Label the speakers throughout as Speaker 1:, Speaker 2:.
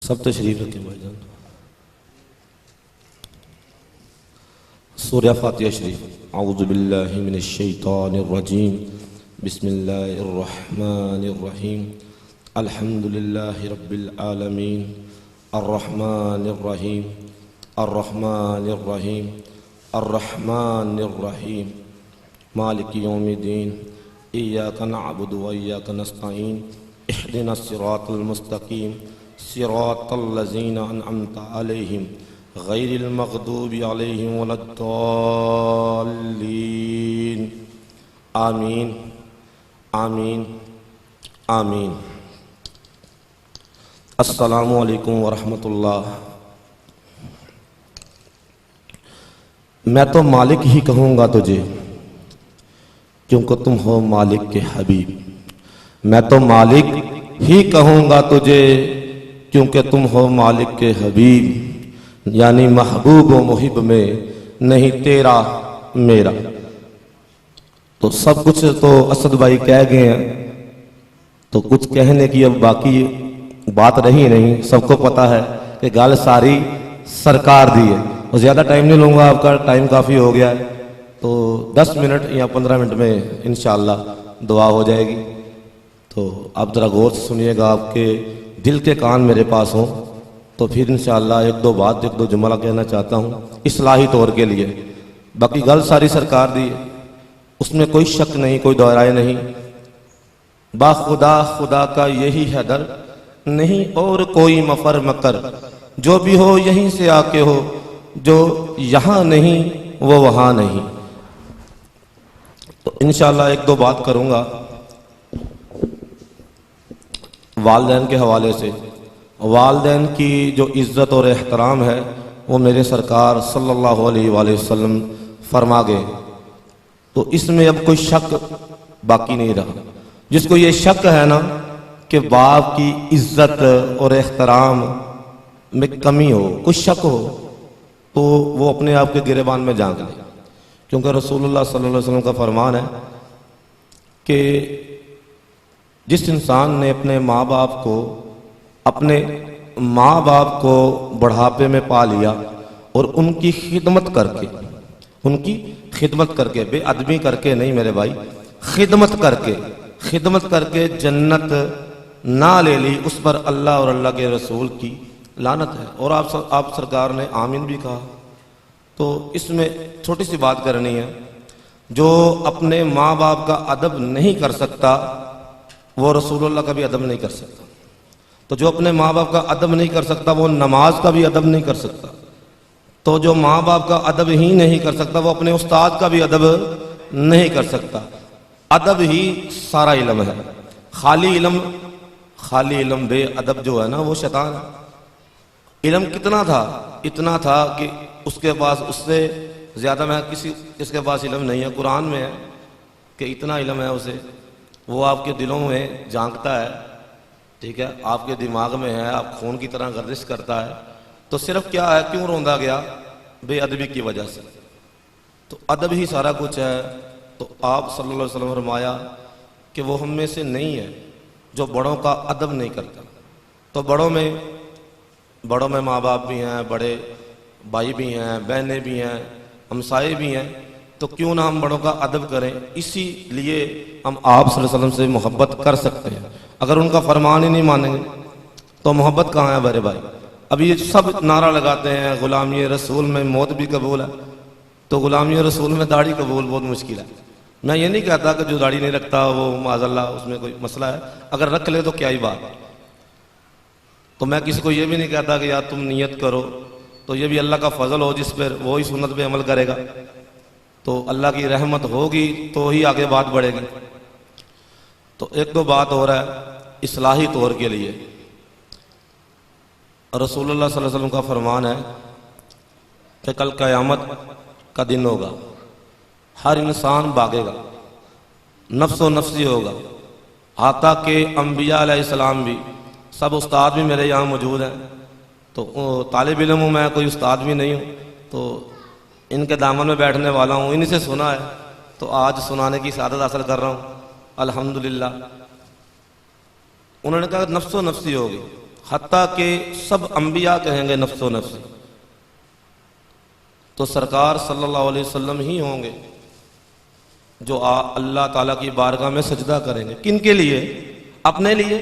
Speaker 1: سب تشریف رکھیں بھائی جان. سورہ فاتحہ شریف. اعوذ باللہ من الشیطان الرجیم. بسم اللہ الرحمن الرحیم. الحمد للہ رب العالمین. الرحمن الرحیم. الرحمن الرحیم. الرحمن الرحیم. مالک یوم الدین. ایاک نعبد و ایاک نستعین. اہدنا الصراط المستقیم. صراط الذین انعمت علیہم غیر المغضوب علیہم ولا الضالین. آمین آمین آمین. السلام علیکم ورحمۃ اللہ. میں تو مالک ہی کہوں گا تجھے کیونکہ تم ہو مالک کے حبیب. میں تو مالک ہی کہوں گا تجھے کیونکہ تم ہو مالک کے حبیب. یعنی محبوب و محب میں نہیں تیرا میرا. تو سب کچھ تو اسد بھائی کہہ گئے ہیں, تو کچھ کہنے کی اب باقی بات رہی نہیں. سب کو پتا ہے کہ گال ساری سرکار دی ہے, اور زیادہ ٹائم نہیں لوں گا, آپ کا ٹائم کافی ہو گیا ہے. تو 10 منٹ یا 15 منٹ میں انشاءاللہ دعا ہو جائے گی. تو آپ ذرا غور سے سنیے گا, آپ کے دل کے کان میرے پاس ہوں, تو پھر انشاءاللہ ایک دو جملہ کہنا چاہتا ہوں اصلاحی طور کے لیے. باقی گل ساری سرکار دی ہے, اس میں کوئی شک نہیں, کوئی دو رائے نہیں. با خدا خدا کا یہی ہے در, نہیں اور کوئی مفر مکر. جو بھی ہو یہیں سے آ کے ہو, جو یہاں نہیں وہ وہاں نہیں. تو انشاءاللہ ایک دو بات کروں گا والدین کے حوالے سے. والدین کی جو عزت اور احترام ہے وہ میرے سرکار صلی اللہ علیہ وآلہ وسلم فرما گئے. تو اس میں اب کوئی شک باقی نہیں رہا. جس کو یہ شک ہے نا کہ باپ کی عزت اور احترام میں کمی ہو, کچھ شک ہو, تو وہ اپنے آپ کے گریبان میں جھانک لے. کیونکہ رسول اللہ صلی اللہ علیہ وسلم کا فرمان ہے کہ جس انسان نے اپنے ماں باپ کو بڑھاپے میں پا لیا اور ان کی خدمت کر کے بے ادبی کر کے نہیں میرے بھائی, خدمت کر کے جنت نہ لے لی, اس پر اللہ اور اللہ کے رسول کی لعنت ہے. اور آپ سرکار نے آمین بھی کہا. تو اس میں چھوٹی سی بات کرنی ہے, جو اپنے ماں باپ کا ادب نہیں کر سکتا وہ رسول اللہ کا بھی ادب نہیں کر سکتا. تو جو اپنے ماں باپ کا ادب نہیں کر سکتا وہ نماز کا بھی ادب نہیں کر سکتا. تو جو ماں باپ کا ادب ہی نہیں کر سکتا وہ اپنے استاد کا بھی ادب نہیں کر سکتا. ادب ہی سارا علم ہے. خالی علم بے ادب جو ہے نا وہ شیطان ہے. علم کتنا تھا, اتنا تھا کہ اس کے پاس اس سے زیادہ میں کس کے پاس علم نہیں ہے. قرآن میں ہے کہ اتنا علم ہے اسے, وہ آپ کے دلوں میں جھانکتا ہے, ٹھیک ہے, آپ کے دماغ میں ہے, آپ خون کی طرح گردش کرتا ہے. تو صرف کیا ہے, کیوں روندا گیا, بے ادبی کی وجہ سے. تو ادب ہی سارا کچھ ہے. تو آپ صلی اللہ علیہ وسلم فرمایا کہ وہ ہم میں سے نہیں ہے جو بڑوں کا ادب نہیں کرتا. تو بڑوں میں ماں باپ بھی ہیں, بڑے بھائی بھی ہیں, بہنیں بھی ہیں, ہمسائے بھی ہیں. تو کیوں نہ ہم بڑوں کا ادب کریں. اسی لیے ہم آپ صلی اللہ علیہ وسلم سے محبت کر سکتے ہیں. اگر ان کا فرمان ہی نہیں مانیں گے تو محبت کہاں ہے میرے بھائی. اب یہ سب نعرہ لگاتے ہیں غلامی رسول میں موت بھی قبول ہے. تو غلامی رسول میں داڑھی قبول بہت مشکل ہے. میں یہ نہیں کہتا کہ جو داڑھی نہیں رکھتا وہ معاذ اللہ اس میں کوئی مسئلہ ہے, اگر رکھ لے تو کیا ہی بات. تو میں کسی کو یہ بھی نہیں کہتا کہ یار تم نیت کرو, تو یہ بھی اللہ کا فضل ہو جس پر وہی سنت پہ عمل کرے گا. تو اللہ کی رحمت ہوگی تو ہی آگے بات بڑھے گی. تو ایک دو بات ہو رہا ہے اصلاحی طور کے لیے. رسول اللہ صلی اللہ علیہ وسلم کا فرمان ہے کہ کل قیامت کا دن ہوگا, ہر انسان بھاگے گا, نفس و نفسی ہوگا. حتیٰ کہ انبیاء علیہ السلام بھی, سب استاد بھی میرے یہاں موجود ہیں. تو طالب علم ہوں میں, کوئی استاد بھی نہیں ہوں. تو ان کے دامن میں بیٹھنے والا ہوں, انہی سے سنا ہے. تو آج سنانے کی سعادت حاصل کر رہا ہوں الحمدللہ. انہوں نے کہا نفس و نفسی ہوگی, حتیٰ کہ سب انبیاء کہیں گے نفس و نفس، تو سرکار صلی اللہ علیہ وسلم ہی ہوں گے جو اللہ تعالیٰ کی بارگاہ میں سجدہ کریں گے۔ کن کے لیے؟ اپنے لیے؟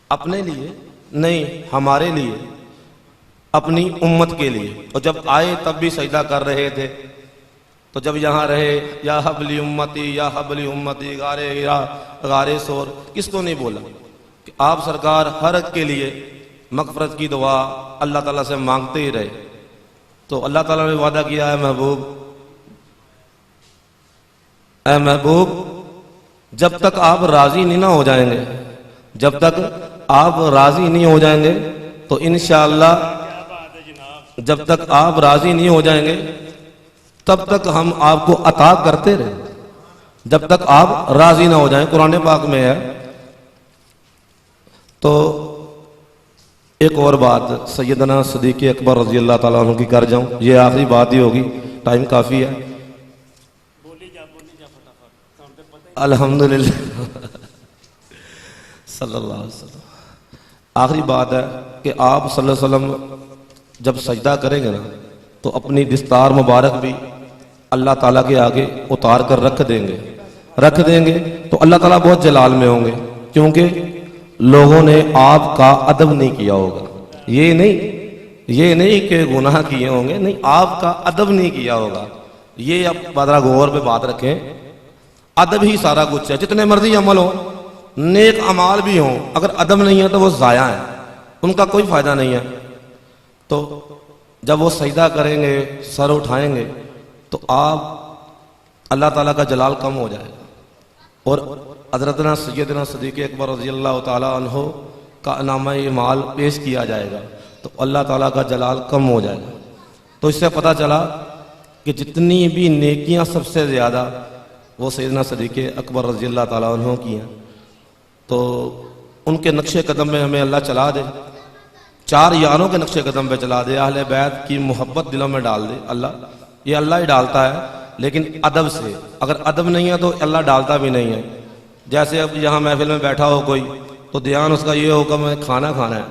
Speaker 1: اپنے لیے نہیں، ہمارے لیے، اپنی امت کے لیے۔ اور جب آئے تب بھی سجدہ کر رہے تھے، تو جب یہاں رہے یا حبلی امتی یا حبلی امتی غارے ہیرا غارے سور، کس کو نہیں بولا کہ آپ سرکار ہر ایک کے لیے مغفرت کی دعا اللہ تعالیٰ سے مانگتے ہی رہے۔ تو اللہ تعالیٰ نے وعدہ کیا ہے محبوب، اے محبوب جب تک آپ راضی نہیں نہ ہو جائیں گے، جب تک آپ راضی نہیں ہو جائیں گے تو انشاءاللہ جب تک آپ راضی نہیں ہو جائیں گے تب تک ہم آپ کو عطا کرتے رہیں، جب تک آپ راضی نہ ہو جائیں۔ قرآن پاک میں ہے۔ تو ایک اور بات سیدنا صدیق اکبر رضی اللہ تعالیٰ عنہ کی کر جاؤں، یہ آخری بات ہی ہوگی، ٹائم کافی ہے۔ الحمدللہ صلی اللہ علیہ وسلم۔ آخری بات ہے کہ آپ صلی اللہ علیہ وسلم جب سجدہ کریں گے نا تو اپنی دستار مبارک بھی اللہ تعالیٰ کے آگے اتار کر رکھ دیں گے تو اللہ تعالیٰ بہت جلال میں ہوں گے، کیونکہ لوگوں نے آپ کا ادب نہیں کیا ہوگا۔ یہ نہیں کہ گناہ کیے ہوں گے، نہیں، آپ کا ادب نہیں کیا ہوگا۔ یہ اب ذرا غور پہ بات رکھیں، ادب ہی سارا کچھ ہے۔ جتنے مرضی عمل ہوں، نیک اعمال بھی ہوں، اگر ادب نہیں ہے تو وہ ضائع ہیں، ان کا کوئی فائدہ نہیں ہے۔ تو جب وہ سجدہ کریں گے، سر اٹھائیں گے، تو آپ اللہ تعالیٰ کا جلال کم ہو جائے گا، اور حضرتنا سیدنا صدیق اکبر رضی اللہ تعالیٰ عنہ کا نامہ اعمال پیش کیا جائے گا تو اللہ تعالیٰ کا جلال کم ہو جائے گا۔ تو اس سے پتہ چلا کہ جتنی بھی نیکیاں سب سے زیادہ وہ سیدنا صدیق اکبر رضی اللہ تعالیٰ عنہ کی ہیں۔ تو ان کے نقش قدم میں ہمیں اللہ چلا دے، چار یاروں کے نقش قدم پہ چلا دے، اہل بیت کی محبت دلوں میں ڈال دے۔ یہ اللہ ہی ڈالتا ہے، لیکن ادب سے۔ اگر ادب نہیں ہے تو اللہ ڈالتا بھی نہیں ہے۔ جیسے اب یہاں محفل میں بیٹھا ہو کوئی تو دھیان اس کا یہ حکم ہے کھانا کھانا ہے،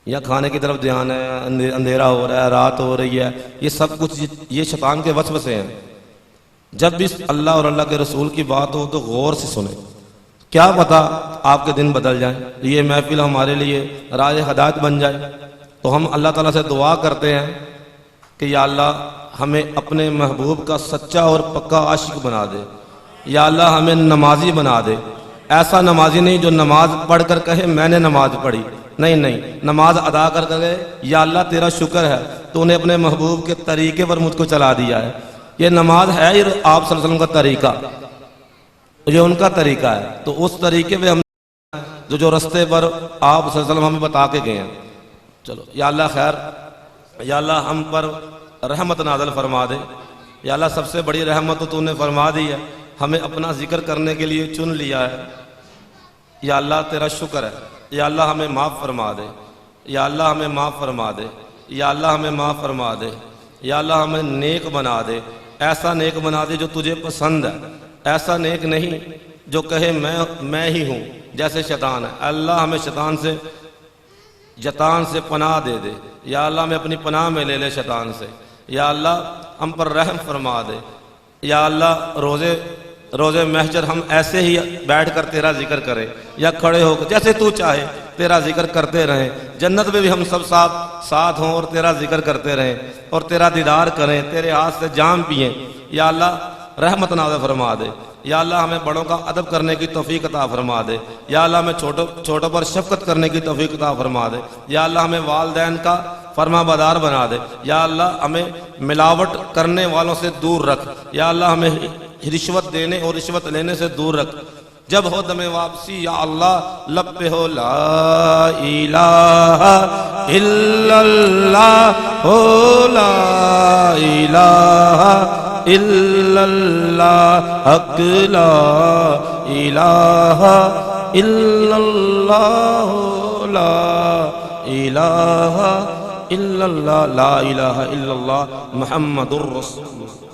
Speaker 1: یا کھانے کی طرف دھیان ہے، اندھیرا ہو رہا ہے، رات ہو رہی ہے، یہ سب کچھ یہ شیطان کے وسوسے ہیں۔ جب بھی اللہ اور اللہ کے رسول کی بات ہو تو غور سے سنیں، کیا پتہ آپ کے دن بدل جائیں، یہ محفل ہمارے لیے راہ ہدایت بن جائے۔ تو ہم اللہ تعالیٰ سے دعا کرتے ہیں کہ یا اللہ ہمیں اپنے محبوب کا سچا اور پکا عاشق بنا دے، یا اللہ ہمیں نمازی بنا دے۔ ایسا نمازی نہیں جو نماز پڑھ کر کہے میں نے نماز پڑھی، نہیں، نماز ادا کر کہے یا اللہ تیرا شکر ہے تو نے اپنے محبوب کے طریقے پر مجھ کو چلا دیا ہے۔ یہ نماز ہے یہ آپ صلی اللہ علیہ وسلم کا طریقہ، یہ ان کا طریقہ ہے، تو اس طریقے پہ ہم جو رستے پر آپ صلی اللہ علیہ وسلم ہمیں بتا کے گئے ہیں۔ چلو یا اللہ خیر، یا اللہ ہم پر رحمت نازل فرما دے، یا اللہ سب سے بڑی رحمت تو نے فرما دی ہے، ہمیں اپنا ذکر کرنے کے لیے چن لیا ہے۔ یا اللہ تیرا شکر ہے، یا اللہ ہمیں معاف فرما دے، یا اللہ ہمیں معاف فرما دے، یا اللہ ہمیں معاف فرما دے، یا اللہ ہمیں نیک بنا دے، ایسا نیک بنا دے جو تجھے پسند ہے، ایسا نیک نہیں جو کہے میں ہی ہوں جیسے شیطان ہے۔ اللہ ہمیں شیطان سے پناہ دے دے، یا اللہ ہمیں اپنی پناہ میں لے لے شیطان سے، یا اللہ ہم پر رحم فرما دے، یا اللہ روزے محشر ہم ایسے ہی بیٹھ کر تیرا ذکر کریں یا کھڑے ہو کر جیسے تو چاہے تیرا ذکر کرتے رہیں، جنت میں بھی ہم سب ساتھ ہوں اور تیرا ذکر کرتے رہیں اور تیرا دیدار کریں، تیرے ہاتھ سے جام پئیں۔ یا اللہ رحمت نازل فرما دے، یا اللہ ہمیں بڑوں کا ادب کرنے کی توفیق عطا فرما دے، یا اللہ ہمیں چھوٹوں پر شفقت کرنے کی توفیق عطا فرما دے، یا اللہ ہمیں والدین کا فرما بردار بنا دے، یا اللہ ہمیں ملاوٹ کرنے والوں سے دور رکھ، یا اللہ ہمیں رشوت دینے اور رشوت لینے سے دور رکھ۔ جب ہو دم واپسی یا اللہ لب پہ ہو لا الہ الا اللہ، ہو لا الہ الا اللہ، حق لا الہ الا اللہ، لا الہ الا اللہ، لا الہ الا اللہ محمد الرسول اللہ۔